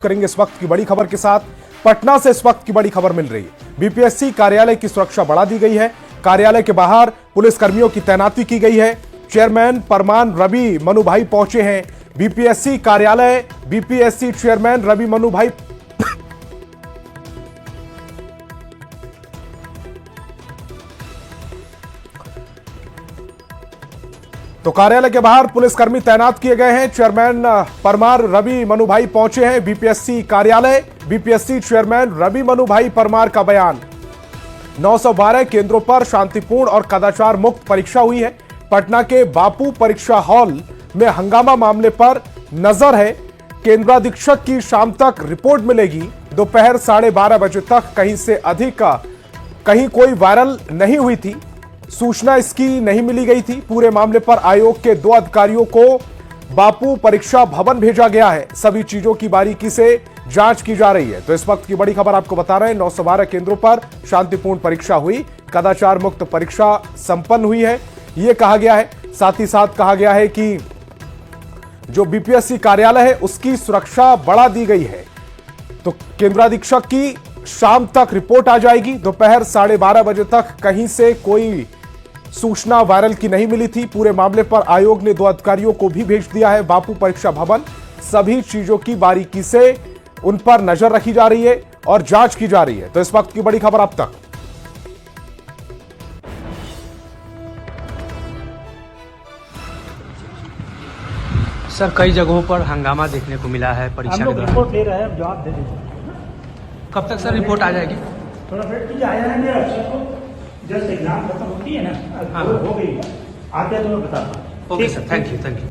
करेंगे इस वक्त की बड़ी खबर के साथ। पटना से इस वक्त की बड़ी खबर मिल रही है। बीपीएससी कार्यालय की सुरक्षा बढ़ा दी गई है। कार्यालय के बाहर पुलिस कर्मियों की तैनाती की गई है। चेयरमैन परमान रवि मनु भाई पहुंचे हैं बीपीएससी कार्यालय। बीपीएससी चेयरमैन रवि मनु भाई तो कार्यालय के बाहर पुलिसकर्मी तैनात किए गए हैं। चेयरमैन परमार रवि मनु भाई पहुंचे हैं बीपीएससी कार्यालय। बीपीएससी चेयरमैन रवि मनु भाई परमार का बयान। 912 केंद्रों पर शांतिपूर्ण और कदाचार मुक्त परीक्षा हुई है। पटना के बापू परीक्षा हॉल में हंगामा मामले पर नजर है। केंद्राधीक्षक की शाम तक रिपोर्ट मिलेगी। दोपहर 12:30 बजे तक कहीं से अधिक कहीं कोई वायरल नहीं हुई थी। सूचना इसकी नहीं मिली गई थी। पूरे मामले पर आयोग के 2 अधिकारियों को बापू परीक्षा भवन भेजा गया है। सभी चीजों की बारीकी से जांच की जा रही है। तो इस वक्त की बड़ी खबर आपको बता रहे हैं। 912 केंद्रों पर शांतिपूर्ण परीक्षा हुई, कदाचार मुक्त परीक्षा संपन्न हुई है, यह कहा गया है। साथ ही साथ कहा गया है कि जो बीपीएससी कार्यालय है उसकी सुरक्षा बढ़ा दी गई है। तो केंद्राधीक्षक की शाम तक रिपोर्ट आ जाएगी। दोपहर 12:30 बजे तक कहीं से कोई सूचना वायरल की नहीं मिली थी। पूरे मामले पर आयोग ने 2 अधिकारियों को भी भेज दिया है बापू परीक्षा भवन। सभी चीजों की बारीकी से उन पर नजर रखी जा रही है और जांच की जा रही है। तो इस वक्त की बड़ी खबर अब तक। सर, कई जगहों पर हंगामा देखने को मिला है परीक्षा के दौरान। रिपोर्ट ले रहे हैं, जवाब दे दीजिए। कब तक सर रिपोर्ट आ जाएगी? थोड़ा वेट कीजिए, आया है मेरा जस्ट एग्जाम खत्म होती है ना, हाँ। हो गई आते हैं तो मैं बताता हूँ। Okay sir, thank you.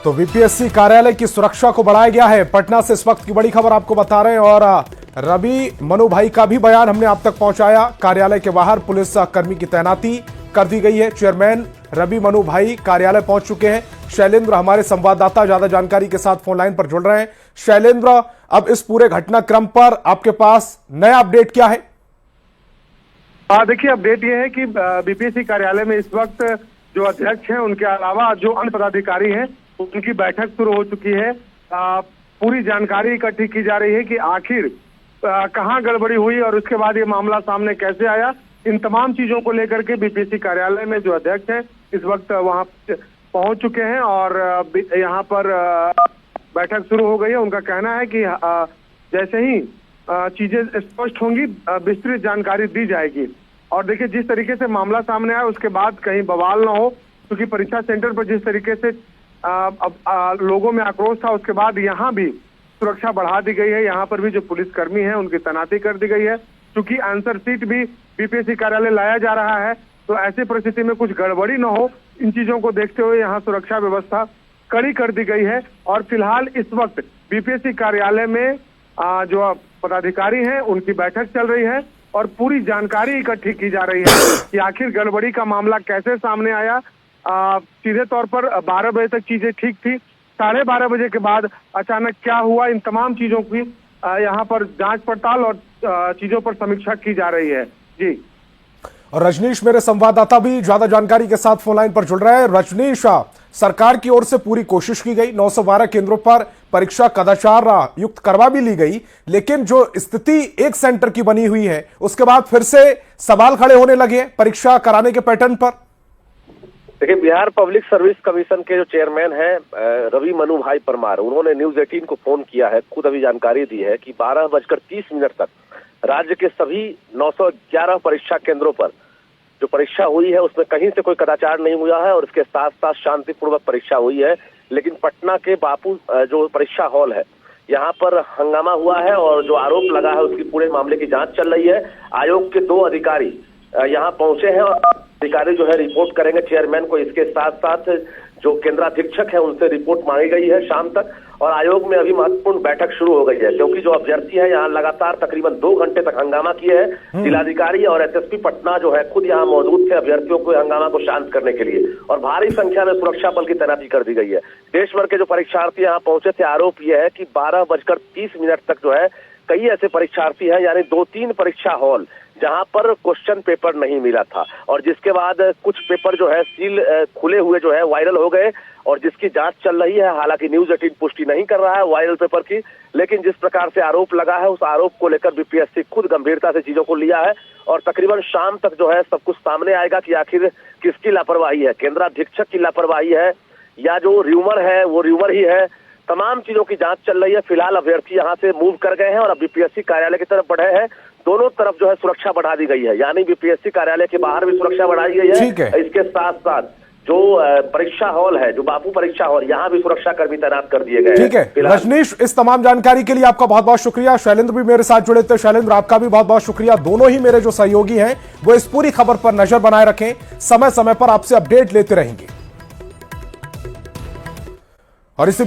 तो बीपीएससी कार्यालय की सुरक्षा को बढ़ाया गया है। पटना से इस वक्त की बड़ी खबर आपको बता रहे हैं और रवि मनु भाई का भी बयान हमने आप तक पहुंचाया। कार्यालय के बाहर पुलिस कर्मी की तैनाती कर दी गई है। चेयरमैन रवि मनु भाई कार्यालय पहुंच चुके हैं। शैलेंद्र हमारे संवाददाता ज्यादा जानकारी के साथ फोन लाइन पर जुड़ रहे हैं। शैलेंद्र, अब इस पूरे घटनाक्रम पर आपके पास नया अपडेट क्या है? देखिए, अपडेट ये है कि बीपीएससी कार्यालय में इस वक्त जो अध्यक्ष हैं उनके अलावा जो अन्य पदाधिकारी हैं उनकी बैठक शुरू हो चुकी है। पूरी जानकारी इकट्ठी की जा रही है कि आखिर कहां गड़बड़ी हुई और उसके बाद ये मामला सामने कैसे आया। इन तमाम चीजों को लेकर के बीपीएससी कार्यालय में जो अध्यक्ष हैं इस वक्त वहां पहुंच चुके हैं और यहाँ पर बैठक शुरू हो गई है। उनका कहना है कि जैसे ही चीजें स्पष्ट होंगी विस्तृत जानकारी दी जाएगी। और देखिए, जिस तरीके से मामला सामने आया उसके बाद कहीं बवाल ना हो, क्योंकि परीक्षा सेंटर पर जिस तरीके से लोगों में आक्रोश था, उसके बाद यहाँ भी सुरक्षा बढ़ा दी गई है। यहाँ पर भी जो पुलिसकर्मी हैं उनकी तैनाती कर दी गई है। क्योंकि आंसर शीट भी बीपीएससी कार्यालय लाया जा रहा है, तो ऐसी परिस्थिति में कुछ गड़बड़ी न हो, इन चीजों को देखते हुए यहाँ सुरक्षा व्यवस्था कड़ी कर दी गई है। और फिलहाल इस वक्त बीपीएससी कार्यालय में जो पदाधिकारी हैं उनकी बैठक चल रही है और पूरी जानकारी इकट्ठी की जा रही है कि आखिर गड़बड़ी का मामला कैसे सामने आया। सीधे तौर पर 12 बजे तक चीजें ठीक थी, 12:30 बजे के बाद अचानक क्या हुआ, इन तमाम चीजों की यहाँ पर जांच पड़ताल और चीजों पर समीक्षा की जा रही है। जी, और रजनीश मेरे संवाददाता भी ज्यादा जानकारी के साथ फोन लाइन पर जुड़ रहे हैं। रजनीश, सरकार की ओर से पूरी कोशिश की गई, 912 केंद्रों पर परीक्षा कदाचार युक्त करवा भी ली गई, लेकिन जो स्थिति एक सेंटर की बनी हुई है उसके बाद फिर से सवाल खड़े होने लगे परीक्षा कराने के पैटर्न पर। देखिए, बिहार पब्लिक सर्विस कमीशन के जो चेयरमैन हैं रवि मनु भाई परमार, उन्होंने न्यूज 18 को फोन किया है, खुद अभी जानकारी दी है कि 12:30 तक राज्य के सभी 911 परीक्षा केंद्रों पर जो परीक्षा हुई है उसमें कहीं से कोई कदाचार नहीं हुआ है और इसके साथ साथ शांतिपूर्वक परीक्षा हुई है। लेकिन पटना के बापू जो परीक्षा हॉल है यहाँ पर हंगामा हुआ है और जो आरोप लगा है उसकी पूरे मामले की जांच चल रही है। आयोग के 2 अधिकारी यहाँ पहुंचे हैं और अधिकारी जो है रिपोर्ट करेंगे चेयरमैन को। इसके साथ साथ जो केंद्राधीक्षक है उनसे रिपोर्ट मांगी गई है शाम तक और आयोग में अभी महत्वपूर्ण बैठक शुरू हो गई है, क्योंकि जो अभ्यर्थी है यहाँ लगातार तकरीबन 2 घंटे तक हंगामा किए हैं। जिलाधिकारी और एसएसपी पटना जो है खुद यहाँ मौजूद थे अभ्यर्थियों को हंगामा को शांत करने के लिए और भारी संख्या में सुरक्षा बल की तैनाती कर दी गई है। देश भर के जो परीक्षार्थी यहाँ पहुंचे थे, आरोप यह है कि 12:30 तक जो है कई ऐसे परीक्षार्थी हैं, यानी 2-3 परीक्षा हॉल जहां पर क्वेश्चन पेपर नहीं मिला था और जिसके बाद कुछ पेपर जो है सील खुले हुए जो है वायरल हो गए और जिसकी जांच चल रही है। हालांकि न्यूज़ 18 पुष्टि नहीं कर रहा है वायरल पेपर की, लेकिन जिस प्रकार से आरोप लगा है उस आरोप को लेकर बीपीएससी खुद गंभीरता से चीजों को लिया है और तकरीबन शाम तक जो है सब कुछ सामने आएगा कि आखिर किसकी लापरवाही है, केंद्राधीक्षक की लापरवाही है या जो र्यूमर है वो र्यूमर ही है। तमाम चीजों की जांच चल रही है। फिलहाल अभ्यर्थी यहाँ से मूव कर गए हैं और अब बीपीएससी कार्यालय की तरफ बढ़े हैं। दोनों तरफ जो है सुरक्षा बढ़ा दी गई है, यानी बीपीएससी कार्यालय के बाहर भी सुरक्षा बढ़ाई गई है। इसके साथ साथ जो परीक्षा हॉल है, जो बापू परीक्षा हॉल, यहाँ भी सुरक्षा कर्मी तैनात कर दिए गए। ठीक है रजनीश, इस तमाम जानकारी के लिए आपका बहुत बहुत शुक्रिया। शैलेंद्र भी मेरे साथ जुड़े थे। शैलेंद्र, आपका भी बहुत बहुत शुक्रिया। दोनों ही मेरे जो सहयोगी हैं वो इस पूरी खबर पर नजर बनाए रखें, समय समय पर आपसे अपडेट लेते रहेंगे। और इसी